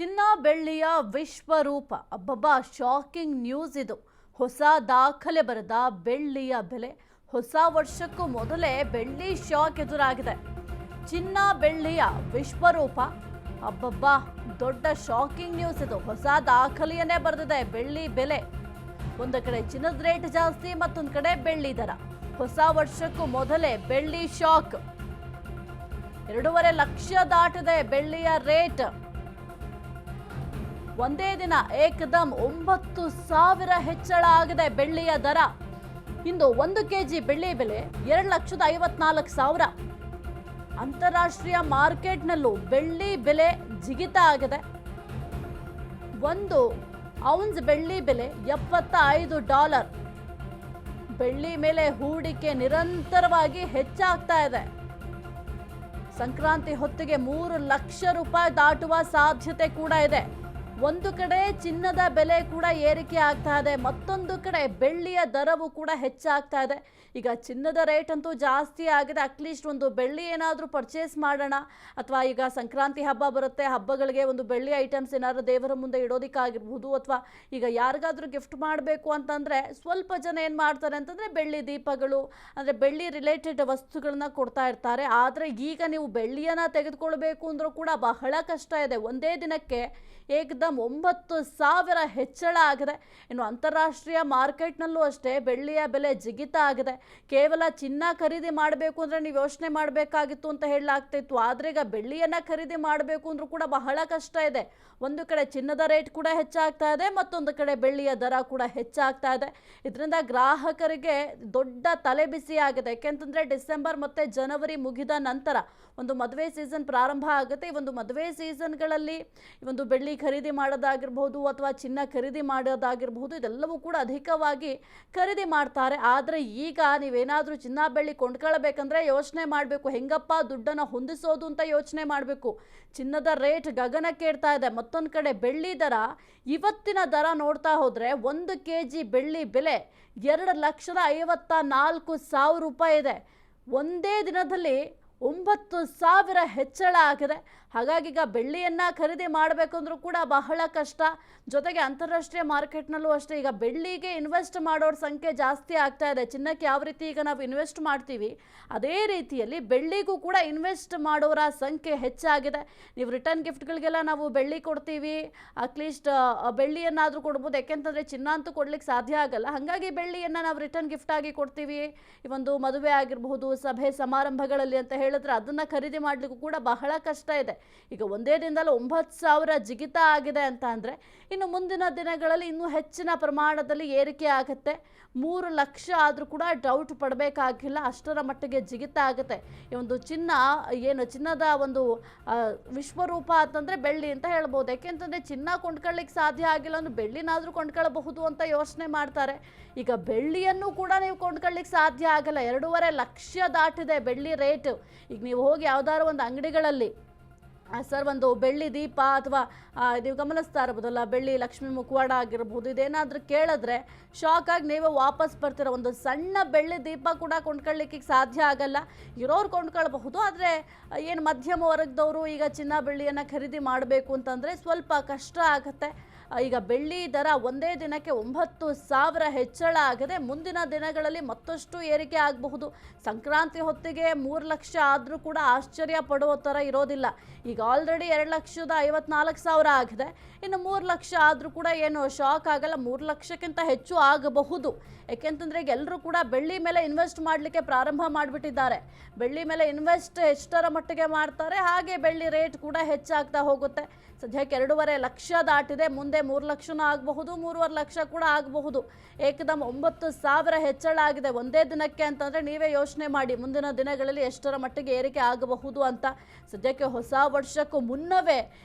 ಚಿನ್ನ ಬೆಳ್ಳಿಯ ವಿಶ್ವರೂಪ ಅಬ್ಬಬ್ಬಾ ಶಾಕಿಂಗ್ ನ್ಯೂಸ್ ಇದು. ಹೊಸ ದಾಖಲೆ ಬರೆದ ಬೆಳ್ಳಿಯ ಬೆಲೆ. ಹೊಸ ವರ್ಷಕ್ಕೂ ಮೊದಲೇ ಬೆಳ್ಳಿ ಶಾಕ್ ಎದುರಾಗಿದೆ. ಚಿನ್ನ ಬೆಳ್ಳಿಯ ವಿಶ್ವರೂಪ ಅಬ್ಬಬ್ಬಾ ದೊಡ್ಡ ಶಾಕಿಂಗ್ ನ್ಯೂಸ್ ಇದು. ಹೊಸ ದಾಖಲೆಯನ್ನೇ ಬರೆದಿದೆ ಬೆಳ್ಳಿ ಬೆಲೆ. ಒಂದು ಕಡೆ ಚಿನ್ನದ ರೇಟ್ ಜಾಸ್ತಿ, ಮತ್ತೊಂದು ಕಡೆ ಬೆಳ್ಳಿ ದರ. ಹೊಸ ವರ್ಷಕ್ಕೂ ಮೊದಲೇ ಬೆಳ್ಳಿ ಶಾಕ್. 2.5 ಲಕ್ಷ ದಾಟಿದೆ ಬೆಳ್ಳಿಯ ರೇಟ್. ಒಂದೇ ದಿನ ಏಕದಮ್ 9,000 ಹೆಚ್ಚಳ ಆಗಿದೆ ಬೆಳ್ಳಿಯ ದರ. ಇಂದು 1 ಕೆಜಿ ಬೆಳ್ಳಿ ಬೆಲೆ 2,54,000. ಅಂತಾರಾಷ್ಟ್ರೀಯ ಮಾರ್ಕೆಟ್ನಲ್ಲೂ ಬೆಳ್ಳಿ ಬೆಲೆ ಜಿಗಿತ ಆಗಿದೆ. 1 ಔನ್ಸ್ ಬೆಳ್ಳಿ ಬೆಲೆ $75. ಬೆಳ್ಳಿ ಮೇಲೆ ಹೂಡಿಕೆ ನಿರಂತರವಾಗಿ ಹೆಚ್ಚಾಗ್ತಾ ಇದೆ. ಸಂಕ್ರಾಂತಿ ಹೊತ್ತಿಗೆ 3 ಲಕ್ಷ ರೂಪಾಯಿ ದಾಟುವ ಸಾಧ್ಯತೆ ಕೂಡ ಇದೆ. ಒಂದು ಕಡೆ ಚಿನ್ನದ ಬೆಲೆ ಕೂಡ ಏರಿಕೆ ಆಗ್ತಾ ಇದೆ, ಮತ್ತೊಂದು ಕಡೆ ಬೆಳ್ಳಿಯ ದರವು ಕೂಡ ಹೆಚ್ಚಾಗ್ತಾ ಇದೆ. ಈಗ ಚಿನ್ನದ ರೇಟ್ ಅಂತೂ ಜಾಸ್ತಿ ಆಗಿದೆ. ಅಟ್ಲೀಸ್ಟ್ ಒಂದು ಬೆಳ್ಳಿ ಏನಾದರೂ ಪರ್ಚೇಸ್ ಮಾಡೋಣ, ಅಥವಾ ಈಗ ಸಂಕ್ರಾಂತಿ ಹಬ್ಬ ಬರುತ್ತೆ, ಹಬ್ಬಗಳಿಗೆ ಒಂದು ಬೆಳ್ಳಿ ಐಟಮ್ಸ್ ಏನಾದರೂ ದೇವರ ಮುಂದೆ ಇಡೋದಕ್ಕಾಗಿರ್ಬೋದು, ಅಥವಾ ಈಗ ಯಾರಿಗಾದ್ರೂ ಗಿಫ್ಟ್ ಮಾಡಬೇಕು ಅಂತಂದರೆ ಸ್ವಲ್ಪ ಜನ ಏನು ಮಾಡ್ತಾರೆ ಅಂತಂದರೆ ಬೆಳ್ಳಿ ದೀಪಗಳು, ಅಂದರೆ ಬೆಳ್ಳಿ ರಿಲೇಟೆಡ್ ವಸ್ತುಗಳನ್ನ ಕೊಡ್ತಾ ಇರ್ತಾರೆ. ಆದರೆ ಈಗ ನೀವು ಬೆಳ್ಳಿಯನ್ನು ತೆಗೆದುಕೊಳ್ಬೇಕು ಅಂದರೂ ಕೂಡ ಬಹಳ ಕಷ್ಟ ಇದೆ. ಒಂದೇ ದಿನಕ್ಕೆ ಏಕದಮ್ 9,000 ಹೆಚ್ಚಳ ಆಗಿದೆ. ಇನ್ನು ಅಂತಾರಾಷ್ಟ್ರೀಯ ಮಾರ್ಕೆಟ್ನಲ್ಲೂ ಅಷ್ಟೇ ಬೆಳ್ಳಿಯ ಬೆಲೆ ಜಿಗಿತ ಆಗಿದೆ. ಕೇವಲ ಚಿನ್ನ ಖರೀದಿ ಮಾಡಬೇಕು ಅಂದರೆ ನೀವು ಯೋಚನೆ ಮಾಡಬೇಕಾಗಿತ್ತು ಅಂತ ಹೇಳಲಾಗ್ತಿತ್ತು. ಆದರೆ ಈಗ ಬೆಳ್ಳಿಯನ್ನು ಖರೀದಿ ಮಾಡಬೇಕು ಅಂದರೂ ಕೂಡ ಬಹಳ ಕಷ್ಟ ಇದೆ. ಒಂದು ಕಡೆ ಚಿನ್ನದ ರೇಟ್ ಕೂಡ ಹೆಚ್ಚಾಗ್ತಾ ಇದೆ, ಮತ್ತೊಂದು ಕಡೆ ಬೆಳ್ಳಿಯ ದರ ಕೂಡ ಹೆಚ್ಚಾಗ್ತಾ ಇದೆ. ಇದರಿಂದ ಗ್ರಾಹಕರಿಗೆ ದೊಡ್ಡ ತಲೆ ಬಿಸಿ ಆಗಿದೆ. ಯಾಕೆಂತಂದರೆ ಡಿಸೆಂಬರ್ ಮತ್ತು ಜನವರಿ ಮುಗಿದ ನಂತರ ಒಂದು ಮದುವೆ ಸೀಸನ್ ಪ್ರಾರಂಭ ಆಗುತ್ತೆ. ಈ ಒಂದು ಮದುವೆ ಸೀಸನ್ಗಳಲ್ಲಿ ಒಂದು ಬೆಳ್ಳಿ ಖರೀದಿ ಮಾಡೋದಾಗಿರ್ಬೋದು, ಅಥವಾ ಚಿನ್ನ ಖರೀದಿ ಮಾಡೋದಾಗಿರ್ಬೋದು, ಇದೆಲ್ಲವೂ ಕೂಡ ಅಧಿಕವಾಗಿ ಖರೀದಿ ಮಾಡ್ತಾರೆ. ಆದರೆ ಈಗ ನೀವೇನಾದರೂ ಚಿನ್ನ ಬೆಳ್ಳಿ ಕೊಂಡ್ಕೊಳ್ಬೇಕಂದ್ರೆ ಯೋಚನೆ ಮಾಡಬೇಕು, ಹೆಂಗಪ್ಪ ದುಡ್ಡನ್ನು ಹೊಂದಿಸೋದು ಅಂತ ಯೋಚನೆ ಮಾಡಬೇಕು. ಚಿನ್ನದ ರೇಟ್ ಗಗನಕ್ಕೇರ್ತಾ ಇದೆ. ಮತ್ತೊಂದು ಕಡೆ ಬೆಳ್ಳಿ ದರ, ಇವತ್ತಿನ ದರ ನೋಡ್ತಾ ಹೋದರೆ 1 ಕೆಜಿ ಬೆಳ್ಳಿ ಬೆಲೆ 2,54,000 ರೂಪಾಯಿ ಇದೆ. ಒಂದೇ ದಿನದಲ್ಲಿ 9,000 ಹೆಚ್ಚಳ ಆಗಿದೆ. ಹಾಗಾಗಿ ಈಗ ಬೆಳ್ಳಿಯನ್ನು ಖರೀದಿ ಮಾಡಬೇಕಂದ್ರೂ ಕೂಡ ಬಹಳ ಕಷ್ಟ. ಜೊತೆಗೆ ಅಂತಾರಾಷ್ಟ್ರೀಯ ಮಾರ್ಕೆಟ್ನಲ್ಲೂ ಅಷ್ಟೇ ಈಗ ಬೆಳ್ಳಿಗೆ ಇನ್ವೆಸ್ಟ್ ಮಾಡೋರ ಸಂಖ್ಯೆ ಜಾಸ್ತಿ ಆಗ್ತಾ ಇದೆ. ಚಿನ್ನಕ್ಕೆ ಯಾವ ರೀತಿ ಈಗ ನಾವು ಇನ್ವೆಸ್ಟ್ ಮಾಡ್ತೀವಿ, ಅದೇ ರೀತಿಯಲ್ಲಿ ಬೆಳ್ಳಿಗೂ ಕೂಡ ಇನ್ವೆಸ್ಟ್ ಮಾಡೋರ ಸಂಖ್ಯೆ ಹೆಚ್ಚಾಗಿದೆ. ನೀವು ರಿಟರ್ನ್ ಗಿಫ್ಟ್ಗಳಿಗೆಲ್ಲ ನಾವು ಬೆಳ್ಳಿ ಕೊಡ್ತೀವಿ, ಅಟ್ಲೀಸ್ಟ್ ಬೆಳ್ಳಿಯನ್ನಾದರೂ ಕೊಡ್ಬೋದು. ಯಾಕೆಂತಂದರೆ ಚಿನ್ನ ಅಂತೂ ಕೊಡ್ಲಿಕ್ಕೆ ಸಾಧ್ಯ ಆಗಲ್ಲ. ಹಾಗಾಗಿ ಬೆಳ್ಳಿಯನ್ನು ನಾವು ರಿಟರ್ನ್ ಗಿಫ್ಟ್ ಆಗಿ ಕೊಡ್ತೀವಿ. ಈ ಒಂದು ಮದುವೆ ಆಗಿರಬಹುದು, ಸಭೆ ಸಮಾರಂಭಗಳಲ್ಲಿ ಅಂತ ಹೇಳಿದ್ರೆ ಅದನ್ನು ಖರೀದಿ ಮಾಡಲಿಕ್ಕೂ ಕೂಡ ಬಹಳ ಕಷ್ಟ ಇದೆ. ಈಗ ಒಂದೇ ದಿನದಲ್ಲಿ 9,000 ಜಿಗಿತ ಆಗಿದೆ ಅಂತ ಅಂದರೆ ಇನ್ನು ಮುಂದಿನ ದಿನಗಳಲ್ಲಿ ಇನ್ನೂ ಹೆಚ್ಚಿನ ಪ್ರಮಾಣದಲ್ಲಿ ಏರಿಕೆ ಆಗುತ್ತೆ. 3 ಲಕ್ಷ ಆದರೂ ಕೂಡ ಡೌಟ್ ಪಡಬೇಕಾಗಿಲ್ಲ, ಅಷ್ಟರ ಮಟ್ಟಿಗೆ ಜಿಗಿತ ಆಗುತ್ತೆ. ಈ ಒಂದು ಚಿನ್ನದ ಒಂದು ವಿಶ್ವರೂಪ ಅಂತಂದರೆ ಬೆಳ್ಳಿ ಅಂತ ಹೇಳ್ಬೋದು. ಯಾಕೆಂತಂದರೆ ಚಿನ್ನ ಕೊಂಡ್ಕೊಳ್ಳಿಕ್ಕೆ ಸಾಧ್ಯ ಆಗಿಲ್ಲ ಅಂದ್ರೆ ಬೆಳ್ಳಿನಾದರೂ ಕೊಂಡ್ಕೊಳ್ಬಹುದು ಅಂತ ಯೋಚನೆ ಮಾಡ್ತಾರೆ. ಈಗ ಬೆಳ್ಳಿಯನ್ನು ಕೂಡ ನೀವು ಕೊಂಡ್ಕೊಳ್ಳಿಕ್ಕೆ ಸಾಧ್ಯ ಆಗಲ್ಲ. 2.5 ಲಕ್ಷ ದಾಟಿದೆ ಬೆಳ್ಳಿ ರೇಟ್. ಈಗ ನೀವು ಹೋಗಿ ಯಾವ್ದಾದ್ರು ಒಂದು ಅಂಗಡಿಗಳಲ್ಲಿ ಸರ್ ಒಂದು ಬೆಳ್ಳಿ ದೀಪ, ಅಥವಾ ನೀವು ಗಮನಿಸ್ತಾ ಇರ್ಬೋದಲ್ಲ ಬೆಳ್ಳಿ ಲಕ್ಷ್ಮಿ ಮುಖವಾಡ ಆಗಿರ್ಬೋದು, ಇದೇನಾದರೂ ಕೇಳಿದ್ರೆ ಶಾಕ್ ಆಗಿ ನೀವೇ ವಾಪಸ್ ಬರ್ತೀರ. ಒಂದು ಸಣ್ಣ ಬೆಳ್ಳಿ ದೀಪ ಕೂಡ ಕೊಂಡ್ಕೊಳ್ಳಿಕ್ಕೆ ಸಾಧ್ಯ ಆಗಲ್ಲ. ಇರೋರು ಕೊಂಡ್ಕೊಳ್ಬಹುದು, ಆದರೆ ಏನು ಮಧ್ಯಮ ವರ್ಗದವರು ಈಗ ಚಿನ್ನ ಬೆಳ್ಳಿಯನ್ನು ಖರೀದಿ ಮಾಡಬೇಕು ಅಂತಂದರೆ ಸ್ವಲ್ಪ ಕಷ್ಟ ಆಗುತ್ತೆ. ಈಗ ಬೆಳ್ಳಿ ದರ ಒಂದೇ ದಿನಕ್ಕೆ 9,000 ಹೆಚ್ಚಳ ಆಗಿದೆ. ಮುಂದಿನ ದಿನಗಳಲ್ಲಿ ಮತ್ತಷ್ಟು ಏರಿಕೆ ಆಗಬಹುದು. ಸಂಕ್ರಾಂತಿ ಹೊತ್ತಿಗೆ 3 ಲಕ್ಷ ಆದರೂ ಕೂಡ ಆಶ್ಚರ್ಯ ಪಡುವ ಥರ ಇರೋದಿಲ್ಲ. ಈಗ ಆಲ್ರೆಡಿ 2,54,000 ಆಗಿದೆ. ಇನ್ನು 3 ಲಕ್ಷ ಆದರೂ ಕೂಡ ಏನು ಶಾಕ್ ಆಗಲ್ಲ. 3 ಲಕ್ಷಕ್ಕಿಂತ ಹೆಚ್ಚು ಆಗಬಹುದು. ಯಾಕೆಂತಂದರೆ ಈಗ ಎಲ್ಲರೂ ಕೂಡ ಬೆಳ್ಳಿ ಮೇಲೆ ಇನ್ವೆಸ್ಟ್ ಮಾಡಲಿಕ್ಕೆ ಪ್ರಾರಂಭ ಮಾಡಿಬಿಟ್ಟಿದ್ದಾರೆ. ಬೆಳ್ಳಿ ಮೇಲೆ ಇನ್ವೆಸ್ಟ್ ಎಷ್ಟರ ಮಟ್ಟಿಗೆ ಮಾಡ್ತಾರೆ, ಹಾಗೆ ಬೆಳ್ಳಿ ರೇಟ್ ಕೂಡ ಹೆಚ್ಚಾಗ್ತಾ ಹೋಗುತ್ತೆ. ಸದ್ಯಕ್ಕೆ 2.5 ಲಕ್ಷ ದಾಟಿದೆ. ಮುಂದೆ 3 ಲಕ್ಷನೂ ಆಗಬಹುದು, 3.5 ಲಕ್ಷ ಕೂಡ ಆಗಬಹುದು. ಏಕದಮ್ 9,000 ಹೆಚ್ಚಳ ಆಗಿದೆ ಒಂದೇ ದಿನಕ್ಕೆ ಅಂತಂದರೆ ನೀವೇ ಯೋಚನೆ ಮಾಡಿ ಮುಂದಿನ ದಿನಗಳಲ್ಲಿ ಎಷ್ಟರ ಮಟ್ಟಿಗೆ ಏರಿಕೆ ಆಗಬಹುದು ಅಂತ. ಸದ್ಯಕ್ಕೆ ಹೊಸ ವರ್ಷಕ್ಕೂ ಮುನ್ನವೇ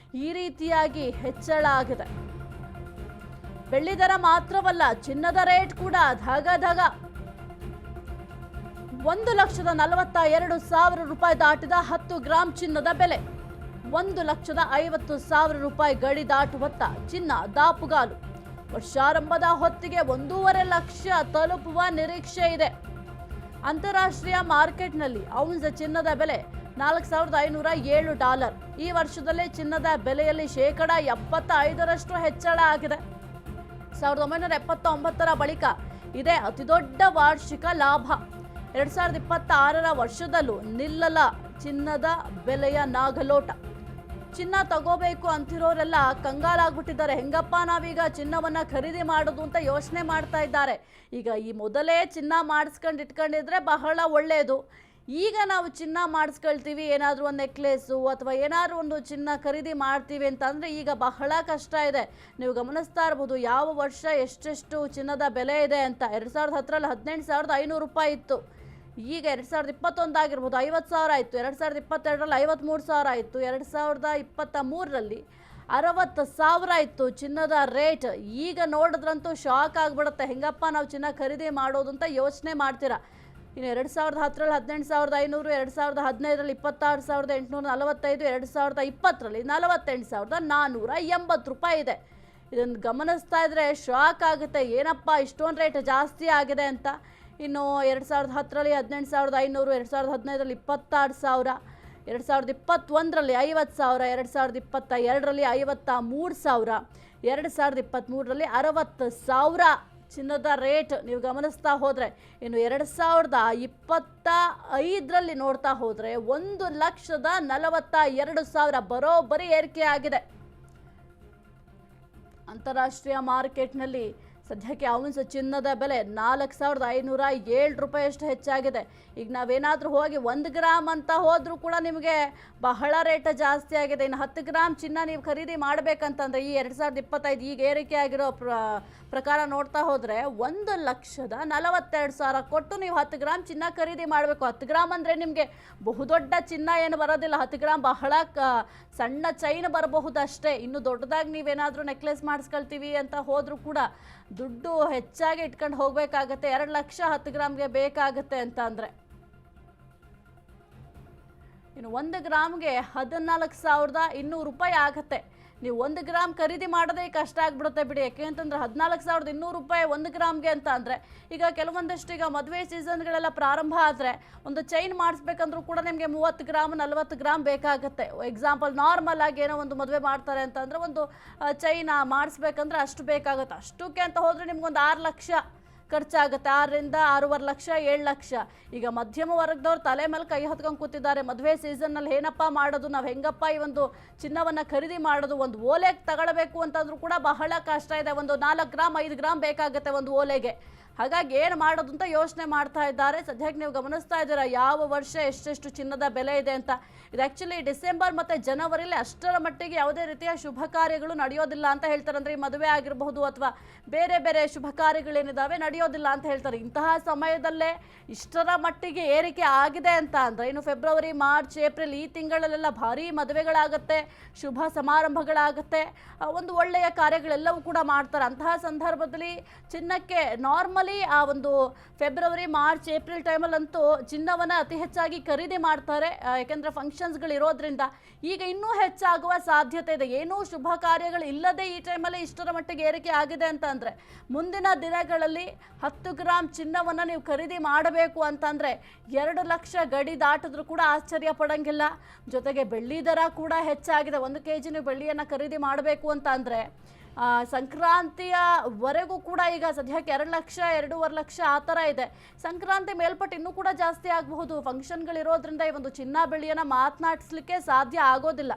ಈ ರೀತಿಯಾಗಿ ಹೆಚ್ಚಳ ಆಗಿದೆ. ಬೆಳ್ಳಿ ದರ ಮಾತ್ರವಲ್ಲ, ಚಿನ್ನದ ರೇಟ್ ಕೂಡ ಧಗ 1,42,000 ರೂಪಾಯಿ ದಾಟಿದ 10 ಗ್ರಾಂ ಚಿನ್ನದ ಬೆಲೆ. 1,50,000 ರೂಪಾಯಿ ಗಡಿ ದಾಟುವತ್ತ ಚಿನ್ನ ದಾಪುಗಾಲು. ವರ್ಷಾರಂಭದ ಹೊತ್ತಿಗೆ 1.5 ಲಕ್ಷ ತಲುಪುವ ನಿರೀಕ್ಷೆ ಇದೆ. ಅಂತಾರಾಷ್ಟ್ರೀಯ ಮಾರ್ಕೆಟ್ನಲ್ಲಿ ಔನ್ಸ್ ಚಿನ್ನದ ಬೆಲೆ $4,507. ಈ ವರ್ಷದಲ್ಲಿ ಚಿನ್ನದ ಬೆಲೆಯಲ್ಲಿ 75% ಹೆಚ್ಚಳ ಆಗಿದೆ. 1979 ಬಳಿಕ ಇದೇ ಅತಿದೊಡ್ಡ ವಾರ್ಷಿಕ ಲಾಭ. 2026 ವರ್ಷದಲ್ಲೂ ನಿಲ್ಲಲ ಚಿನ್ನದ ಬೆಲೆಯ ನಾಗಲೋಟ. ಚಿನ್ನ ತಗೋಬೇಕು ಅಂತಿರೋರೆಲ್ಲ ಕಂಗಾಲಾಗ್ಬಿಟ್ಟಿದ್ದಾರೆ. ಹೆಂಗಪ್ಪ ನಾವೀಗ ಚಿನ್ನವನ್ನ ಖರೀದಿ ಮಾಡೋದು ಅಂತ ಯೋಚನೆ ಮಾಡ್ತಾ ಇದ್ದಾರೆ. ಈಗ ಈ ಮೊದಲೇ ಚಿನ್ನ ಮಾಡಿಸ್ಕೊಂಡು ಇಟ್ಕೊಂಡಿದ್ರೆ ಬಹಳ ಒಳ್ಳೆಯದು. ಈಗ ನಾವು ಚಿನ್ನ ಮಾಡಿಸ್ಕೊಳ್ತೀವಿ, ಏನಾದರೂ ಒಂದು ನೆಕ್ಲೆಸ್ಸು ಅಥವಾ ಏನಾದರೂ ಒಂದು ಚಿನ್ನ ಖರೀದಿ ಮಾಡ್ತೀವಿ ಅಂತಂದರೆ ಈಗ ಬಹಳ ಕಷ್ಟ ಇದೆ. ನೀವು ಗಮನಿಸ್ತಾ ಇರ್ಬೋದು ಯಾವ ವರ್ಷ ಎಷ್ಟೆಷ್ಟು ಚಿನ್ನದ ಬೆಲೆ ಇದೆ ಅಂತ. 2010ರಲ್ಲಿ $18,500 ಇತ್ತು. ಈಗ 2021 ಆಗಿರ್ಬೋದು 50,000 ಆಯಿತು. 2022ರಲ್ಲಿ 53,000 ಆಯಿತು. 2023ರಲ್ಲಿ 60,000 ಇತ್ತು ಚಿನ್ನದ ರೇಟ್. ಈಗ ನೋಡಿದ್ರಂತೂ ಶಾಕ್ ಆಗಿಬಿಡುತ್ತೆ. ಹೆಂಗಪ್ಪ ನಾವು ಚಿನ್ನ ಖರೀದಿ ಮಾಡೋದು ಅಂತ ಯೋಚನೆ ಮಾಡ್ತೀರಾ. ಇನ್ನು 2010ರಲ್ಲಿ 18,500, 2015ರಲ್ಲಿ 26,845, 2020ರಲ್ಲಿ $48,480 ಇದೆ. ಇದನ್ನು ಗಮನಿಸ್ತಾ ಇದ್ರೆ ಶಾಕ್ ಆಗುತ್ತೆ, ಏನಪ್ಪ ಇಷ್ಟೊಂದು ರೇಟ್ ಜಾಸ್ತಿ ಆಗಿದೆ ಅಂತ. ಇನ್ನು 2010ರಲ್ಲಿ 18,500, 2015ರಲ್ಲಿ 26,000, 2021ರಲ್ಲಿ 50,000, 2022ರಲ್ಲಿ 53,000, 2023ರಲ್ಲಿ 60,000 ಚಿನ್ನದ ರೇಟ್ ನೀವು ಗಮನಿಸ್ತಾ ಹೋದರೆ. ಇನ್ನು 2025ರಲ್ಲಿ ನೋಡ್ತಾ ಹೋದರೆ 1,42,000 ಬರೋಬ್ಬರಿ ಏರಿಕೆ ಆಗಿದೆ. ಅಂತಾರಾಷ್ಟ್ರೀಯ ಮಾರ್ಕೆಟ್ನಲ್ಲಿ ಸದ್ಯಕ್ಕೆ ಔನ್ಸ್ ಚಿನ್ನದ ಬೆಲೆ $4,507 ಹೆಚ್ಚಾಗಿದೆ. ಈಗ ನಾವೇನಾದರೂ ಹೋಗಿ 1 ಗ್ರಾಮ್ ಅಂತ ಹೋದರೂ ಕೂಡ ನಿಮಗೆ ಬಹಳ ರೇಟ್ ಜಾಸ್ತಿ ಆಗಿದೆ. ಇನ್ನು 10 ಗ್ರಾಮ್ ಚಿನ್ನ ನೀವು ಖರೀದಿ ಮಾಡಬೇಕಂತಂದರೆ ಈ 2025 ಈಗ ಏರಿಕೆ ಆಗಿರೋ ಪ್ರಕಾರ ನೋಡ್ತಾ ಹೋದರೆ 1,42,000 ಕೊಟ್ಟು ನೀವು 10 ಗ್ರಾಮ್ ಚಿನ್ನ ಖರೀದಿ ಮಾಡಬೇಕು. 10 ಗ್ರಾಮ್ ಅಂದರೆ ನಿಮಗೆ ಬಹುದೊಡ್ಡ ಚಿನ್ನ ಏನು ಬರೋದಿಲ್ಲ. 10 ಗ್ರಾಮ್ ಬಹಳ ಸಣ್ಣ ಚೈನ್ ಬರಬಹುದು ಅಷ್ಟೇ. ಇನ್ನು ದೊಡ್ಡದಾಗಿ ನೀವೇನಾದರೂ ನೆಕ್ಲೆಸ್ ಮಾಡಿಸ್ಕೊಳ್ತೀವಿ ಅಂತ ಹೋದರೂ ಕೂಡ ದುಡ್ಡು ಹೆಚ್ಚಾಗಿ ಇಟ್ಕೊಂಡು ಹೋಗಬೇಕಾಗತ್ತೆ. 2 ಲಕ್ಷ 10 ಗ್ರಾಮ್ಗೆ ಬೇಕಾಗುತ್ತೆ ಅಂತ ಅಂದರೆ. ಇನ್ನು 1 ಗ್ರಾಮ್ಗೆ $14,200 ಆಗುತ್ತೆ. ನೀವು 1 ಗ್ರಾಮ್ ಖರೀದಿ ಮಾಡೋದೇ ಕಷ್ಟ ಆಗಿಬಿಡುತ್ತೆ ಬಿಡಿ. ಯಾಕೆಂತಂದ್ರೆ $14,200 1 ಗ್ರಾಮ್ಗೆ ಅಂತ ಅಂದರೆ ಈಗ ಕೆಲವೊಂದಷ್ಟು ಈಗ ಮದುವೆ ಸೀಸನ್ಗಳೆಲ್ಲ ಪ್ರಾರಂಭ ಆದರೆ ಒಂದು ಚೈನ್ ಮಾಡಿಸ್ಬೇಕಂದ್ರೂ ಕೂಡ ನಿಮಗೆ 30 ಗ್ರಾಮ್ 40 ಗ್ರಾಮ್ ಬೇಕಾಗುತ್ತೆ. ಎಕ್ಸಾಂಪಲ್ ನಾರ್ಮಲ್ ಆಗಿ ಏನೋ ಒಂದು ಮದುವೆ ಮಾಡ್ತಾರೆ ಅಂತಂದರೆ ಒಂದು ಚೈನ್ ಮಾಡಿಸ್ಬೇಕಂದ್ರೆ ಅಷ್ಟು ಬೇಕಾಗುತ್ತೆ. ಅಷ್ಟಕ್ಕೆ ಅಂತ ಹೋದರೆ ನಿಮ್ಗೊಂದು 6 ಲಕ್ಷ ಖರ್ಚಾಗುತ್ತೆ. 6ರಿಂದ 6.5 ಲಕ್ಷ 7 ಲಕ್ಷ. ಈಗ ಮಧ್ಯಮ ವರ್ಗದವ್ರು ತಲೆ ಮೇಲೆ ಕೈ ಹೊತ್ಕೊಂಡು ಕೂತಿದ್ದಾರೆ. ಮದುವೆ ಸೀಸನ್ನಲ್ಲಿ ಏನಪ್ಪ ಮಾಡೋದು, ನಾವು ಹೆಂಗಪ್ಪ ಈ ಒಂದು ಚಿನ್ನವನ್ನು ಖರೀದಿ ಮಾಡೋದು. ಒಂದು ಓಲೆಗೆ ತಗೊಳ್ಬೇಕು ಅಂತಂದ್ರೂ ಕೂಡ ಬಹಳ ಕಷ್ಟ ಇದೆ. ಒಂದು 4 ಗ್ರಾಮ್ 5 ಗ್ರಾಮ್ ಬೇಕಾಗುತ್ತೆ ಒಂದು ಓಲೆಗೆ. ಹಾಗಾಗಿ ಏನು ಮಾಡೋದು ಅಂತ ಯೋಚನೆ ಮಾಡ್ತಾ ಇದ್ದಾರೆ. ಸದ್ಯಕ್ಕೆ ನೀವು ಗಮನಿಸ್ತಾ ಇದ್ದೀರಾ ಯಾವ ವರ್ಷ ಎಷ್ಟೆಷ್ಟು ಚಿನ್ನದ ಬೆಲೆ ಇದೆ ಅಂತ. ಇದು ಆ್ಯಕ್ಚುಲಿ ಡಿಸೆಂಬರ್ ಮತ್ತು ಜನವರಿಲಿ ಅಷ್ಟರ ಮಟ್ಟಿಗೆ ಯಾವುದೇ ರೀತಿಯ ಶುಭ ಕಾರ್ಯಗಳು ನಡೆಯೋದಿಲ್ಲ ಅಂತ ಹೇಳ್ತಾರೆ. ಅಂದರೆ ಈ ಮದುವೆ ಆಗಿರಬಹುದು ಅಥವಾ ಬೇರೆ ಬೇರೆ ಶುಭ ಕಾರ್ಯಗಳೇನಿದ್ದಾವೆ ನಡೆಯೋದಿಲ್ಲ ಅಂತ ಹೇಳ್ತಾರೆ. ಇಂತಹ ಸಮಯದಲ್ಲೇ ಇಷ್ಟರ ಮಟ್ಟಿಗೆ ಏರಿಕೆ ಆಗಿದೆ ಅಂತ ಅಂದರೆ ಇನ್ನು ಫೆಬ್ರವರಿ, ಮಾರ್ಚ್, ಏಪ್ರಿಲ್ ಈ ತಿಂಗಳಲ್ಲೆಲ್ಲ ಭಾರೀ ಮದುವೆಗಳಾಗುತ್ತೆ, ಶುಭ ಸಮಾರಂಭಗಳಾಗುತ್ತೆ, ಒಂದು ಒಳ್ಳೆಯ ಕಾರ್ಯಗಳೆಲ್ಲವೂ ಕೂಡ ಮಾಡ್ತಾರೆ. ಅಂತಹ ಸಂದರ್ಭದಲ್ಲಿ ಚಿನ್ನಕ್ಕೆ ನಾರ್ಮಲ್ ಆ ಒಂದು ಫೆಬ್ರವರಿ, ಮಾರ್ಚ್, ಏಪ್ರಿಲ್ ಟೈಮಲ್ಲಂತೂ ಚಿನ್ನವನ್ನು ಅತಿ ಹೆಚ್ಚಾಗಿ ಖರೀದಿ ಮಾಡ್ತಾರೆ. ಯಾಕೆಂದರೆ ಫಂಕ್ಷನ್ಸ್ಗಳು ಇರೋದ್ರಿಂದ ಈಗ ಇನ್ನೂ ಹೆಚ್ಚಾಗುವ ಸಾಧ್ಯತೆ ಇದೆ. ಏನೂ ಶುಭ ಕಾರ್ಯಗಳು ಇಲ್ಲದೆ ಈ ಟೈಮಲ್ಲಿ ಇಷ್ಟರ ಮಟ್ಟಿಗೆ ಏರಿಕೆ ಆಗಿದೆ ಅಂತ ಅಂದರೆ ಮುಂದಿನ ದಿನಗಳಲ್ಲಿ 10 ಗ್ರಾಮ್ ಚಿನ್ನವನ್ನು ನೀವು ಖರೀದಿ ಮಾಡಬೇಕು ಅಂತಂದರೆ 2 ಲಕ್ಷ ಗಡಿ ದಾಟಿದ್ರೂ ಕೂಡ ಆಶ್ಚರ್ಯ ಪಡೋಂಗಿಲ್ಲ. ಜೊತೆಗೆ ಬೆಳ್ಳಿ ದರ ಕೂಡ ಹೆಚ್ಚಾಗಿದೆ. 1 kg ನೀವು ಬೆಳ್ಳಿಯನ್ನು ಖರೀದಿ ಮಾಡಬೇಕು ಅಂತ ಅಂದರೆ ಸಂಕ್ರಾಂತಿಯವರೆಗೂ ಕೂಡ ಈಗ ಸದ್ಯಕ್ಕೆ 2 ಲಕ್ಷ 2.5 ಲಕ್ಷ ಆ ಥರ ಇದೆ. ಸಂಕ್ರಾಂತಿ ಮೇಲ್ಪಟ್ಟು ಇನ್ನೂ ಕೂಡ ಜಾಸ್ತಿ ಆಗಬಹುದು. ಫಂಕ್ಷನ್ಗಳಿರೋದ್ರಿಂದ ಈ ಒಂದು ಚಿನ್ನ ಬೆಳ್ಳಿಯನ್ನು ಮಾತನಾಡಿಸ್ಲಿಕ್ಕೆ ಸಾಧ್ಯ ಆಗೋದಿಲ್ಲ.